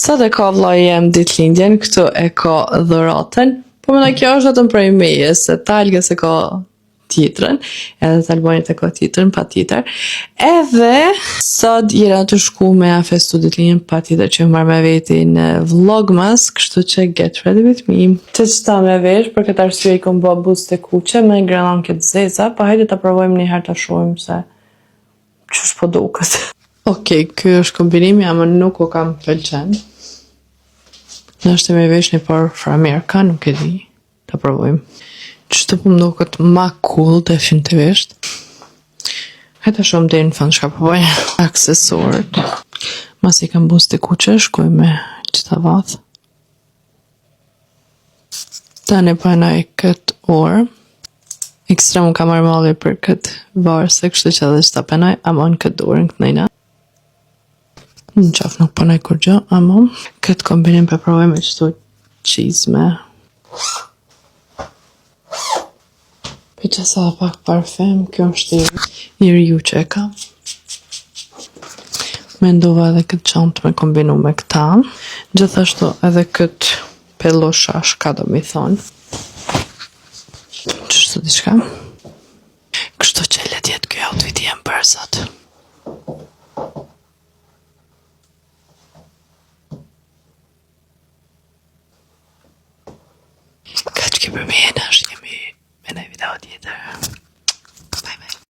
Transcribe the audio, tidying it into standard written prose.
Sot e ka vllai jem ditëlindjen, këtu e ka dhuratën. Po më kjo është vetëm prej meje, se Talgës e ka tjetrën, edhe Talbonit e ka tjetrën, pa tjetër. Edhe sot jena të shku me a festu ditëlindjen, pa tjetër që marrë me veti në vlogmas, kështu që get ready with me. Të qëta me vesh, për këtë arsye i kom bë buzë të kuqe me grananke të zeza, pa hajde ta provojmë një herë ta shohim se ç'është po duket. Okej, ky është kombinimi, ama nuk u kam pëlqen. Nështë me vesh një par framerka, nuk e di. Ta provojmë. Qështu po më duket ma cool definitivisht. Hajta shumë dhe në fund shka përbojnë. Aksesorët. Mas i kam buzë të kuqe, shkuj me qëta vath. Tani panaj këtë orë. Ekstrem ka marrë malli për këtë varë, se kështë që edhe që ta penaj, ama në këtë dorën këtë nejna. Në qafë nuk përnaj kur gjë, ama këtë kombinim për provoj me qëtu qizme. Për që sa pak parfem, kjo është i riu që e ka. Mendova edhe këtë qantë me kombinu me këta. Gjithashtu edhe këtë pelo shash, ka do mi thonë. Qështu diçka? Kështu që le tjetë kjo outfit jem për sot. Ka që ki për me jena është jemi me në video tjetër.